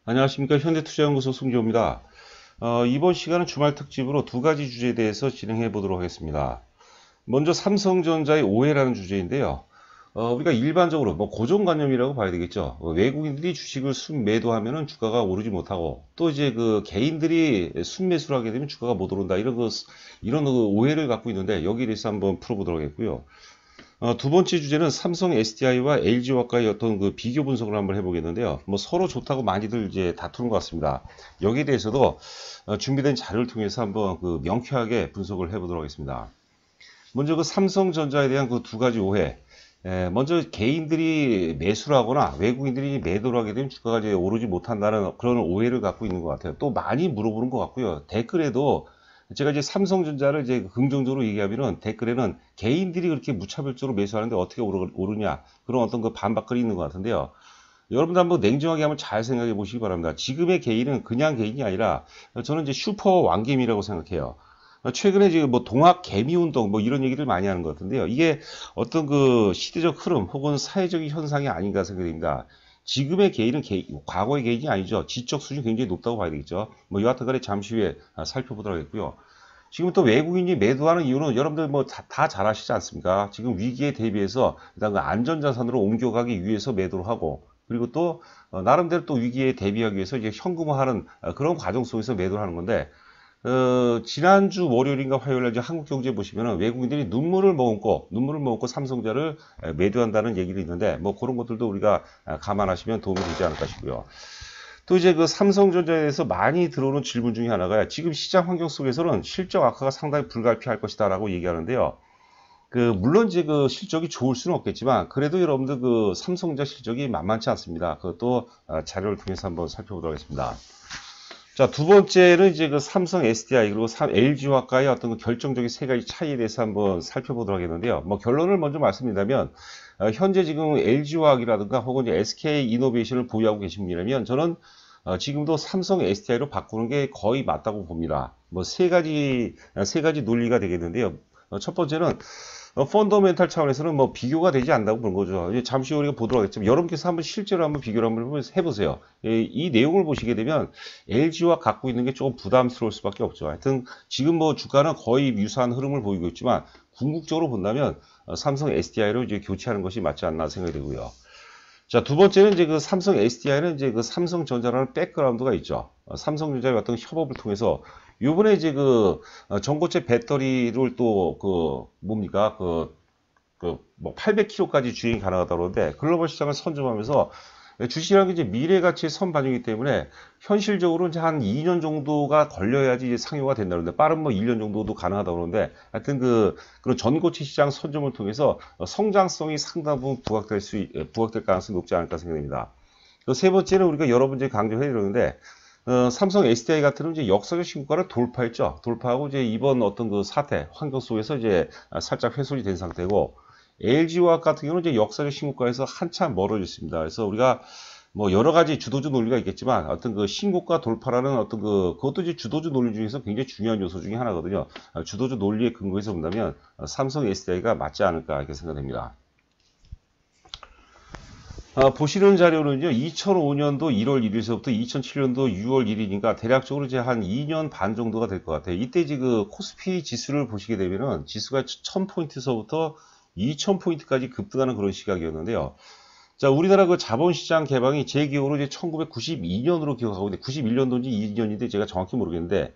안녕하십니까. 현대투자연구소 송지호입니다. 이번 시간은 주말 특집으로 두 가지 주제에 대해서 진행해 보도록 하겠습니다. 먼저 삼성전자의 오해라는 주제인데요. 우리가 일반적으로 고정관념이라고 봐야 되겠죠. 외국인들이 주식을 순매도하면 주가가 오르지 못하고, 또 이제 그 개인들이 순매수를 하게 되면 주가가 못 오른다, 이런 오해를 갖고 있는데, 여기에 대해서 한번 풀어보도록 하겠고요. 두 번째 주제는 삼성 SDI와 LG화학과의 어떤 그 비교 분석을 한번 해보겠는데요. 서로 좋다고 많이들 이제 다투는 것 같습니다. 여기에 대해서도 준비된 자료를 통해서 한번 그 명쾌하게 분석을 해보도록 하겠습니다. 먼저 그 삼성전자에 대한 그 두 가지 오해. 먼저 개인들이 매수를 하거나 외국인들이 매도를 하게 되면 주가가 이제 오르지 못한다는 그런 오해를 갖고 있는 것 같아요. 또 많이 물어보는 것 같고요. 댓글에도 제가 이제 삼성전자를 이제 긍정적으로 얘기하면은 댓글에는 개인들이 그렇게 무차별적으로 매수하는데 어떻게 오르냐, 그런 어떤 그 반박글이 있는 것 같은데요. 여러분들 한번 냉정하게 한번 잘 생각해 보시기 바랍니다. 지금의 개인은 그냥 개인이 아니라 저는 이제 슈퍼 왕개미라고 생각해요. 최근에 지금 동학 개미 운동 이런 얘기를 많이 하는 것 같은데요. 이게 어떤 그 시대적 흐름 혹은 사회적인 현상이 아닌가 생각됩니다. 지금의 개인은 과거의 개인이 아니죠. 지적 수준이 굉장히 높다고 봐야 되겠죠. 여하튼 간에 잠시 후에 살펴보도록 하겠고요. 지금 또 외국인이 매도하는 이유는 여러분들 다 잘 아시지 않습니까? 지금 위기에 대비해서 일단 그 안전자산으로 옮겨가기 위해서 매도를 하고, 그리고 또 나름대로 또 위기에 대비하기 위해서 이제 현금화하는 그런 과정 속에서 매도를 하는 건데, 지난주 월요일인가 화요일날 이제 한국경제 보시면은 외국인들이 눈물을 머금고 삼성전자를 매도한다는 얘기를 있는데, 그런 것들도 우리가 감안하시면 도움이 되지 않을까 싶고요. 또 이제 그 삼성전자에 대해서 많이 들어오는 질문 중에 하나가, 지금 시장 환경 속에서는 실적 악화가 상당히 불가피할 것이다라고 얘기하는데요. 물론 이제 그 실적이 좋을 수는 없겠지만, 그래도 여러분들 그 삼성전자 실적이 만만치 않습니다. 그것도 자료를 통해서 한번 살펴보도록 하겠습니다. 자, 두 번째는 이제 그 삼성 SDI 그리고 LG화학과의 어떤 그 결정적인 세 가지 차이에 대해서 한번 살펴보도록 하겠는데요. 결론을 먼저 말씀드리자면, 현재 지금 LG화학이라든가 혹은 이제 SK이노베이션을 보유하고 계신 분이라면 저는 지금도 삼성 SDI로 바꾸는 게 거의 맞다고 봅니다. 세 가지 논리가 되겠는데요. 첫 번째는 펀더멘탈 차원에서는 비교가 되지 않는다고 보는 거죠. 이제 잠시 후에 우리가 보도록 하겠지만 여러분께서 실제로 한번 비교를 한번 해보세요. 이 내용을 보시게 되면 LG와 갖고 있는 게 조금 부담스러울 수밖에 없죠. 하여튼 지금 주가는 거의 유사한 흐름을 보이고 있지만 궁극적으로 본다면 삼성 SDI로 이제 교체하는 것이 맞지 않나 생각이 되고요. 자, 두 번째는 이제 그 삼성 SDI는 이제 그 삼성전자라는 백그라운드가 있죠. 삼성전자의 어떤 협업을 통해서 요번에 이제 그 전고체 배터리를 또 뭡니까 800kg까지 주행이 가능하다고 그러는데, 글로벌 시장을 선점하면서 주식이라는 게 이제 미래 가치의 선반영이기 때문에 현실적으로 이제 한 2년 정도가 걸려야지 이제 상용화 된다는데, 빠른 1년 정도도 가능하다고 그러는데, 하여튼 그런 전고체 시장 선점을 통해서 성장성이 상당 부분 부각될 가능성이 높지 않을까 생각됩니다. 세 번째는 우리가 여러 번 이제 강조해 드렸는데, 삼성 SDI 같은 경우는 이제 역사적 신고가를 돌파했죠. 돌파하고 이제 이번 어떤 그 사태, 환경 속에서 이제 살짝 훼손이 된 상태고, LG화학 같은 경우는 이제 역사적 신고가에서 한참 멀어져 있습니다. 그래서 우리가 여러 가지 주도주 논리가 있겠지만, 어떤 그 신고가 돌파라는 어떤 그것도 이제 주도주 논리 중에서 굉장히 중요한 요소 중에 하나거든요. 주도주 논리에 근거해서 본다면 삼성 SDI가 맞지 않을까 이렇게 생각됩니다. 보시는 자료는요, 2005년도 1월 1일서부터 2007년도 6월 1일이니까 대략적으로 이제 한 2년 반 정도가 될 것 같아요. 이때 이제 그 코스피 지수를 보시게 되면은 지수가 1000포인트서부터 2000포인트까지 급등하는 그런 시각이었는데요. 자, 우리나라 그 자본시장 개방이 제 기억으로 이제 1992년으로 기억하고 있는데, 91년도인지 2년인데 제가 정확히 모르겠는데,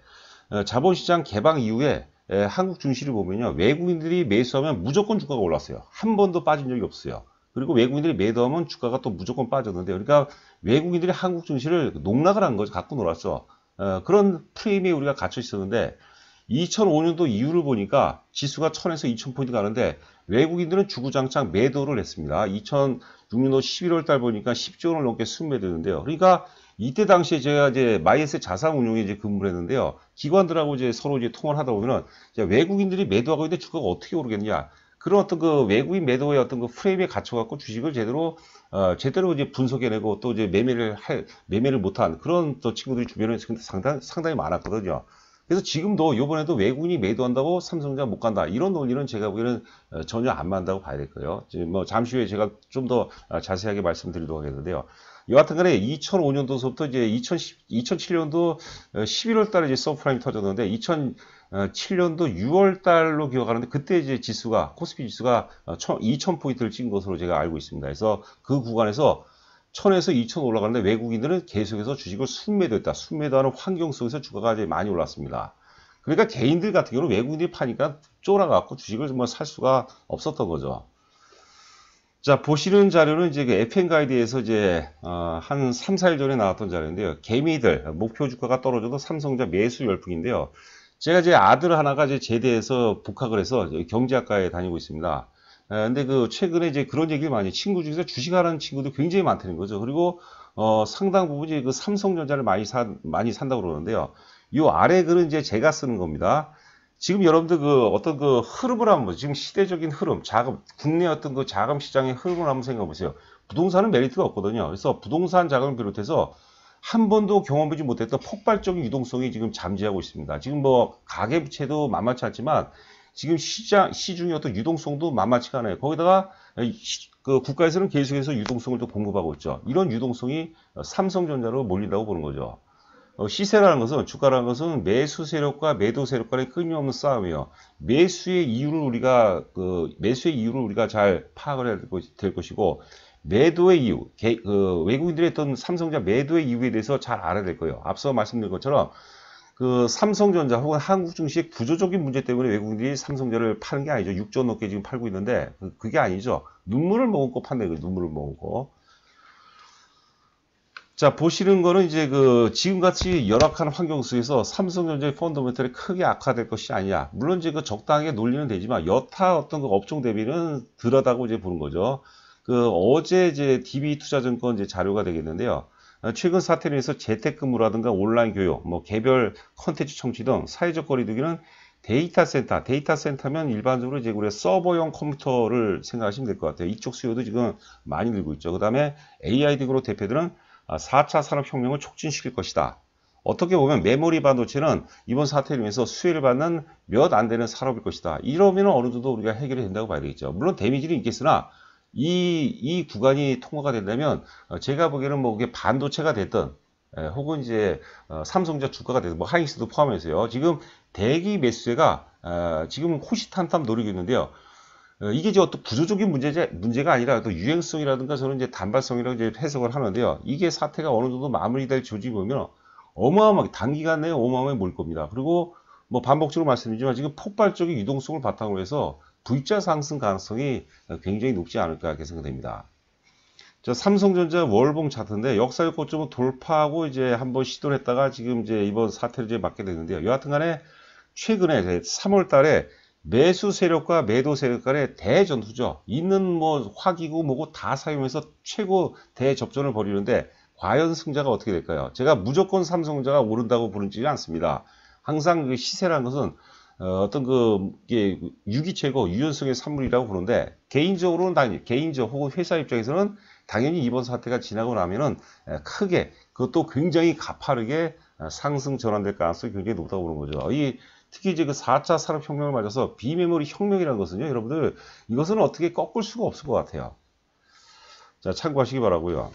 자본시장 개방 이후에 한국 증시를 보면요, 외국인들이 매수하면 무조건 주가가 올랐어요. 한 번도 빠진 적이 없어요. 그리고 외국인들이 매도하면 주가가 또 무조건 빠졌는데, 그러니까 외국인들이 한국 증시를 농락을 한 거죠. 갖고 놀았어. 그런 프레임에 우리가 갇혀 있었는데, 2005년도 이후를 보니까 지수가 1000에서 2000포인트 가는데 외국인들은 주구장창 매도를 했습니다. 2006년도 11월 달 보니까 10조 원을 넘게 순매도했는데요. 그러니까 이때 당시에 제가 이제 마이애스 자산운용에 이제 근무를 했는데요. 기관들하고 이제 서로 이제 통화를 하다 보면은 외국인들이 매도하고 있는데 주가가 어떻게 오르겠냐. 그런 어떤 그 외국인 매도의 어떤 그 프레임에 갇혀갖고 주식을 제대로 이제 분석해내고 또 이제 매매를 못한 그런 또 친구들이 주변에 상당히 많았거든요. 그래서 지금도 요번에도 외국인이 매도한다고 삼성전자 못 간다, 이런 논리는 제가 보기에는 전혀 안 맞는다고 봐야 될 거예요. 지금 잠시 후에 제가 좀 더 자세하게 말씀드리도록 하겠는데요. 여하튼 간에 2005년도서부터 이제 2007년도 11월 달에 이제 서브프라임이 터졌는데 2007년도 6월 달로 기억하는데 그때 이제 지수가 코스피 지수가 2000포인트를 찍은 것으로 제가 알고 있습니다. 그래서 그 구간에서 1000에서 2000 올라가는데 외국인들은 계속해서 주식을 순매도했다. 순매도하는 환경 속에서 주가가 이제 많이 올랐습니다. 그러니까 개인들 같은 경우는 외국인들이 파니까 쫄아갖고 주식을 뭐 살 수가 없었던 거죠. 자, 보시는 자료는 이제 그 FM 가이드에서 이제 한 3, 4일 전에 나왔던 자료인데요. 개미들 목표 주가가 떨어져도 삼성전자 매수 열풍인데요. 제가 제 아들 하나가 이제 제대해서 복학을 해서 경제학과에 다니고 있습니다. 근데 그 최근에 이제 그런 얘기를 많이 친구 중에서 주식하는 친구도 굉장히 많다는 거죠. 그리고 상당 부분이 그 삼성전자를 많이 산다고 그러는데요. 이 아래 글은 이제 제가 쓰는 겁니다. 지금 여러분들 그 어떤 그 흐름을 한번 지금 시대적인 흐름, 국내 어떤 그 자금 시장의 흐름을 한번 생각해 보세요. 부동산은 메리트가 없거든요. 그래서 부동산 자금을 비롯해서 한 번도 경험하지 못했던 폭발적인 유동성이 지금 잠재하고 있습니다. 지금 뭐 가계부채도 만만치 않지만 지금 시중의 어떤 유동성도 만만치가 않아요. 거기다가 그 국가에서는 계속해서 유동성을 또 공급하고 있죠. 이런 유동성이 삼성전자로 몰린다고 보는 거죠. 시세라는 것은, 주가라는 것은 매수 세력과 매도 세력 간의 끊임없는 싸움이에요. 매수의 이유를 우리가 잘 파악을 해야 될 것이고, 매도의 이유, 외국인들의 어떤 삼성전자 매도의 이유에 대해서 잘 알아야 될 거예요. 앞서 말씀드린 것처럼, 그 삼성전자 혹은 한국 증시의 구조적인 문제 때문에 외국인들이 삼성전자를 파는 게 아니죠. 6조 넘게 지금 팔고 있는데, 그게 아니죠. 눈물을 머금고 판다는 거예요. 눈물을 머금고. 자, 보시는 거는 이제 지금같이 열악한 환경 속에서 삼성전자의 펀더멘털이 크게 악화될 것이 아니냐. 물론 이제 적당하게 논리는 되지만 여타 어떤 그 업종 대비는 덜하다고 이제 보는 거죠. 어제 이제 DB투자증권 이제 자료가 되겠는데요. 최근 사태로 인해서 재택근무라든가 온라인 교육, 뭐 개별 컨텐츠 청취 등 사회적 거리두기는 데이터센터면 일반적으로 이제 우리가 서버용 컴퓨터를 생각하시면 될 것 같아요. 이쪽 수요도 지금 많이 늘고 있죠. 그 다음에 AI 등으로 대표되는 4차 산업혁명을 촉진시킬 것이다. 어떻게 보면 메모리 반도체는 이번 사태로 인해서 수혜를 받는 몇 안 되는 산업일 것이다. 이러면 어느 정도 우리가 해결이 된다고 봐야 되겠죠. 물론 데미지는 있겠으나 이 구간이 통과가 된다면 제가 보기에는 뭐 그게 반도체가 됐든 혹은 이제 삼성전자 주가가 됐든 뭐 하이닉스도 포함해서요. 지금 대기 매수세가 지금 호시탐탐 노리고 있는데요. 이게 이제 어떤 구조적인 문제가 아니라 또 유행성이라든가 저는 이제 단발성이라고 이제 해석을 하는데요. 이게 사태가 어느 정도 마무리될 조짐이 보면 어마어마하게 단기간 내에 어마어마하게 몰 겁니다. 그리고 뭐 반복적으로 말씀드리지만 지금 폭발적인 유동성을 바탕으로 해서 V자 상승 가능성이 굉장히 높지 않을까 이렇게 생각됩니다. 자, 삼성전자 월봉 차트인데 역사적 고점을 돌파하고 이제 한번 시도를 했다가 지금 이제 이번 사태를 이제 맞게 되는데요. 여하튼간에 최근에 3월 달에 매수 세력과 매도 세력 간의 대전투죠. 있는 뭐 화기고 뭐고 다 사용해서 최고 대접전을 벌이는데 과연 승자가 어떻게 될까요? 제가 무조건 삼성전자가 오른다고 부르지 않습니다. 항상 그 시세라는 것은 어떤 이게 유기체고 유연성의 산물이라고 부르는데 개인적으로는 혹은 회사 입장에서는 당연히 이번 사태가 지나고 나면은 크게 그것도 굉장히 가파르게 상승 전환될 가능성이 굉장히 높다고 보는 거죠. 특히 이제 4차 산업혁명을 맞아서 비메모리 혁명이라는 것은요, 여러분들, 이것은 어떻게 꺾을 수가 없을 것 같아요. 자, 참고하시기 바라고요.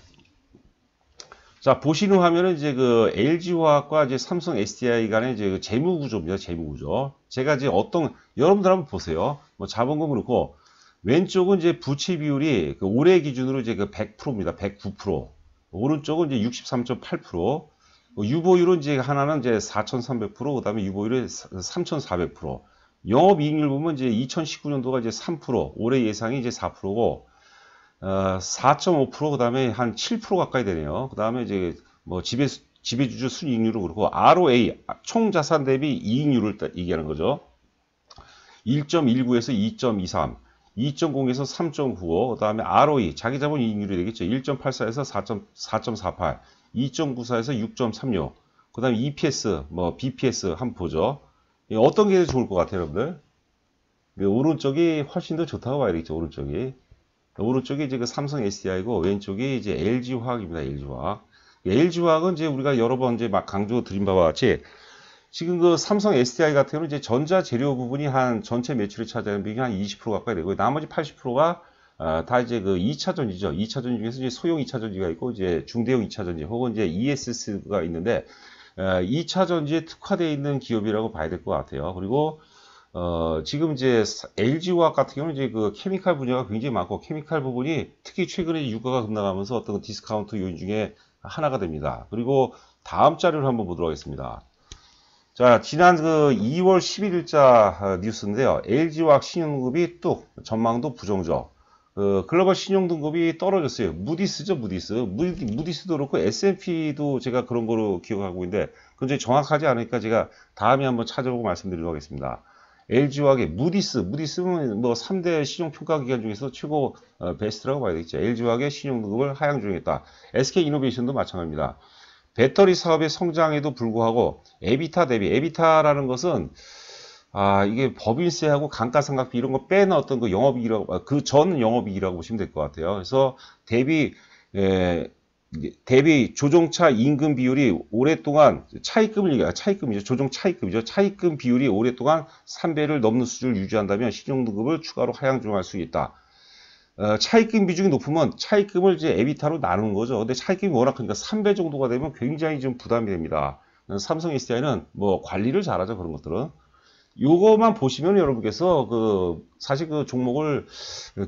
자, 보시는 화면은 이제 LG화학과 이제 삼성 SDI 간의 이제 재무 구조입니다. 재무 구조. 제가 이제 여러분들 한번 보세요. 뭐 자본금 그렇고, 왼쪽은 이제 부채 비율이 올해 기준으로 이제 100%입니다. 109%. 오른쪽은 이제 63.8%. 유보율은 이제 하나는 이제 4,300%, 그 다음에 유보율이 3,400%. 영업이익률 보면 이제 2019년도가 이제 3%, 올해 예상이 이제 4%고, 4.5%, 그 다음에 한 7% 가까이 되네요. 그 다음에 이제 뭐 지배주주 순이익률은 그렇고, ROA, 총 자산 대비 이익률을 얘기하는 거죠. 1.19에서 2.23, 2.0에서 3.95, 그 다음에 ROE, 자기자본 이익률이 되겠죠. 1.84에서 4.48. 2.94에서 6.36. 그 다음에 EPS, BPS 한번 보죠. 어떤 게 좋을 것 같아요, 여러분들? 오른쪽이 훨씬 더 좋다고 봐야 되겠죠, 오른쪽이. 오른쪽이 이제 삼성 SDI고, 왼쪽이 이제 LG화학입니다, LG화학. LG화학은 이제 우리가 여러 번 이제 막 강조 드린 바와 같이, 지금 삼성 SDI 같은 경우는 이제 전자 재료 부분이 한 전체 매출을 차지하는 비중이 한 20% 가까이 되고, 나머지 80%가 다 이제 그 2차 전지죠. 2차 전지 중에서 이제 소형 2차 전지가 있고 이제 중대형 2차 전지 혹은 이제 ESS가 있는데 2차 전지에 특화되어 있는 기업이라고 봐야 될 것 같아요. 그리고 지금 이제 LG화학 같은 경우는 이제 그 케미칼 분야가 굉장히 많고 케미칼 부분이 특히 최근에 유가가 급락하면서 어떤 디스카운트 요인 중에 하나가 됩니다. 그리고 다음 자료를 한번 보도록 하겠습니다. 자, 지난 그 2월 11일자 뉴스인데요. LG화학 신용등급이 뚝 전망도 부정적. 글로벌 신용등급이 떨어졌어요. 무디스죠, 무디스. 무디스도 그렇고 S&P도 제가 그런 거로 기억하고 있는데 그건 이제 정확하지 않으니까 제가 다음에 한번 찾아보고 말씀드리도록 하겠습니다. LG화학의 무디스는 뭐 3대 신용평가기관 중에서 최고 베스트라고 봐야 되겠죠. LG화학의 신용등급을 하향 조정했다. SK이노베이션도 마찬가지입니다. 배터리 사업의 성장에도 불구하고 에비타 대비, 에비타라는 것은 이게 법인세하고 감가상각비 이런 거 빼는 어떤 그 영업이익이라고, 그 전 영업이익이라고 보시면 될 것 같아요. 그래서 대비 조종차 임금 비율이 오랫동안 차입금이죠. 조종 차입금이죠. 차입금 비율이 오랫동안 3배를 넘는 수준을 유지한다면 신용등급을 추가로 하향 조정할 수 있다. 차입금 비중이 높으면 차입금을 이제 에비타로 나누는 거죠. 근데 차입금이 워낙 크니까 3배 정도가 되면 굉장히 좀 부담이 됩니다. 삼성 SDI는 뭐 관리를 잘하죠. 그런 것들은. 요거만 보시면 여러분께서 사실 그 종목을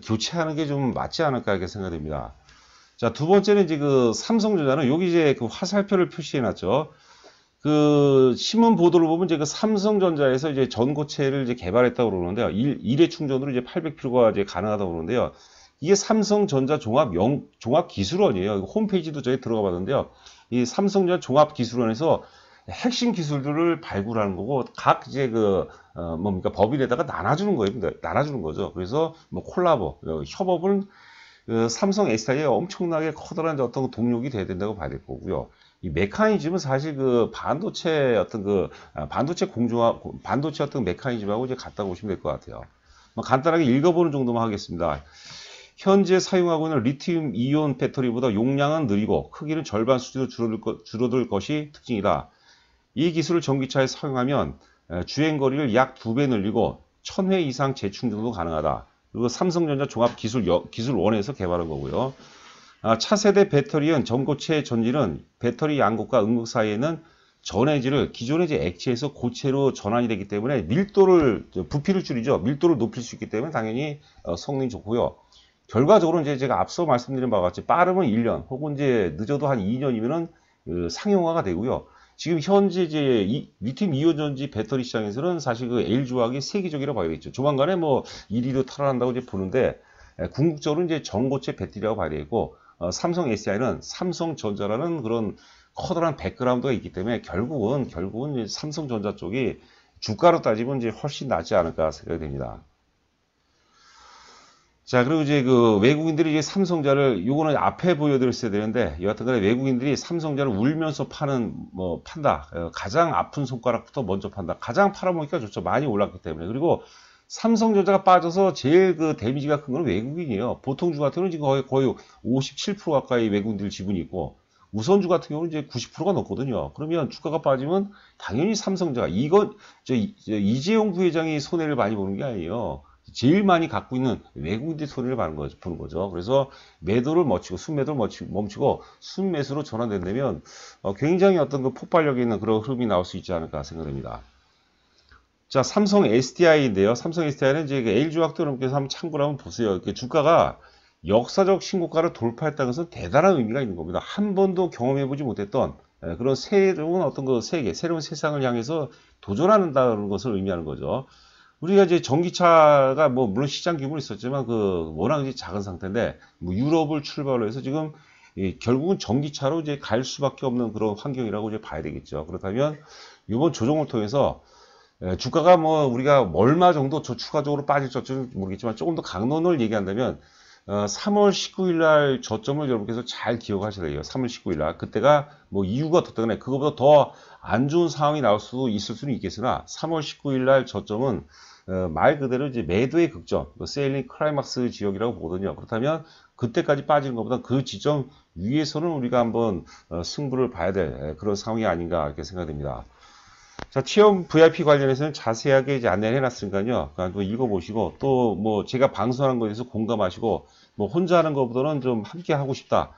교체하는 게 좀 맞지 않을까 이렇게 생각됩니다. 자, 두 번째는 이제 그 삼성전자는 여기 이제 그 화살표를 표시해 놨죠. 그 신문 보도를 보면 이제 그 삼성전자에서 이제 전고체를 이제 개발했다고 그러는데요. 일회 충전으로 이제 800km가 이제 가능하다고 그러는데요. 이게 삼성전자 종합기술원이에요. 홈페이지도 저희 들어가 봤는데요. 이 삼성전자 종합기술원에서 핵심 기술들을 발굴하는 거고 각 이제 법인에다가 나눠주는 거예요. 나눠주는 거죠. 그래서 뭐 콜라보, 협업은 삼성 SDI에 엄청나게 커다란 어떤 동력이 돼야 된다고 봐야 될 거고요. 이 메커니즘은 사실 반도체 어떤 메커니즘하고 이제 같다고 보시면 될 것 같아요. 뭐 간단하게 읽어보는 정도만 하겠습니다. 현재 사용하고 있는 리튬 이온 배터리보다 용량은 느리고 크기는 절반 수준으로 줄어들 것이 특징이다. 이 기술을 전기차에 사용하면 주행거리를 약 2배 늘리고 1000회 이상 재충전도 가능하다. 그리고 삼성전자 종합기술원에서 개발한 거고요. 차세대 배터리엔 전고체 전지는 배터리 양극과 음극 사이에는 전해질을 기존의 이제 액체에서 고체로 전환이 되기 때문에 부피를 줄이죠. 밀도를 높일 수 있기 때문에 당연히 성능이 좋고요. 결과적으로 이제 제가 앞서 말씀드린 바와 같이 빠르면 1년 혹은 이제 늦어도 한 2년이면은 상용화가 되고요. 지금 현재 이제 리튬 이온 전지 배터리 시장에서는 사실 LG화학이 세계적이라고 봐야겠죠. 조만간에 뭐 1위로 탈환한다고 이제 보는데 궁극적으로 이제 전고체 배터리라고 봐야 되겠고 삼성 SDI는 삼성전자라는 그런 커다란 백그라운드가 있기 때문에 결국은 이제 삼성전자 쪽이 주가로 따지면 이제 훨씬 낫지 않을까 생각이 됩니다. 자, 그리고 이제 외국인들이 이제 삼성전자를, 요거는 앞에 보여드렸어야 되는데, 여하튼 간에 외국인들이 삼성전자를 울면서 판다. 가장 아픈 손가락부터 먼저 판다. 가장 팔아먹으니까 좋죠. 많이 올랐기 때문에. 그리고 삼성전자가 빠져서 제일 데미지가 큰 건 외국인이에요. 보통주 같은 경우는 지금 거의 57% 가까이 외국인들 지분이 있고, 우선주 같은 경우는 이제 90%가 넘거든요. 그러면 주가가 빠지면 당연히 삼성전자, 이재용 부회장이 손해를 많이 보는 게 아니에요. 제일 많이 갖고 있는 외국인들이 손해를 보는 거죠. 그래서 매도를 멈추고 순매도를 멈추고 순매수로 전환된다면 굉장히 어떤 폭발력 있는 그런 흐름이 나올 수 있지 않을까 생각됩니다. 자, 삼성 SDI인데요. 삼성 SDI는 이제 LG화학도 여러분께서 한번 참고를 한번 보세요. 주가가 역사적 신고가를 돌파했다는 것은 대단한 의미가 있는 겁니다. 한 번도 경험해보지 못했던 그런 새로운 새로운 세상을 향해서 도전한다는 것을 의미하는 거죠. 우리가 이제 전기차가 물론 시장 규모는 있었지만 워낙 이제 작은 상태인데 유럽을 출발로 해서 지금 결국은 전기차로 이제 갈 수밖에 없는 그런 환경이라고 이제 봐야 되겠죠. 그렇다면 이번 조정을 통해서 주가가 우리가 얼마 정도 추가적으로 빠질지 모르겠지만 조금 더 강론을 얘기한다면 3월 19일 날 저점을 여러분께서 잘 기억하셔야 돼요. 3월 19일 날. 그때가 이유가 어떻든 간에 그거보다 더 안 좋은 상황이 나올 수도 있을 수는 있겠으나 3월 19일 날 저점은 말 그대로 이제 매도의 극점, 세일링 클라이막스 지역이라고 보거든요. 그렇다면 그때까지 빠지는 것보다 그 지점 위에서는 우리가 한번 승부를 봐야 될 그런 상황이 아닌가 이렇게 생각됩니다. 자, 체험 VIP 관련해서는 자세하게 이제 안내를 해놨으니까요. 한번 읽어보시고, 또 뭐 제가 방송하는 거에 대해서 공감하시고, 뭐 혼자 하는 것보다는 좀 함께 하고 싶다.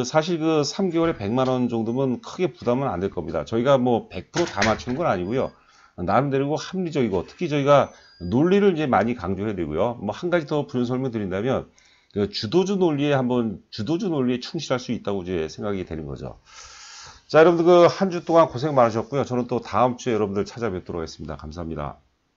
사실 3개월에 100만 원 정도면 크게 부담은 안 될 겁니다. 저희가 뭐 100%다 맞추는 건 아니고요. 나름대로 합리적이고, 특히 저희가 논리를 이제 많이 강조해야 되고요. 뭐 한 가지 더 부연 설명드린다면, 주도주 논리에 충실할 수 있다고 이제 생각이 되는 거죠. 자, 여러분들 한 주 동안 고생 많으셨고요. 저는 또 다음 주에 여러분들 찾아뵙도록 하겠습니다. 감사합니다.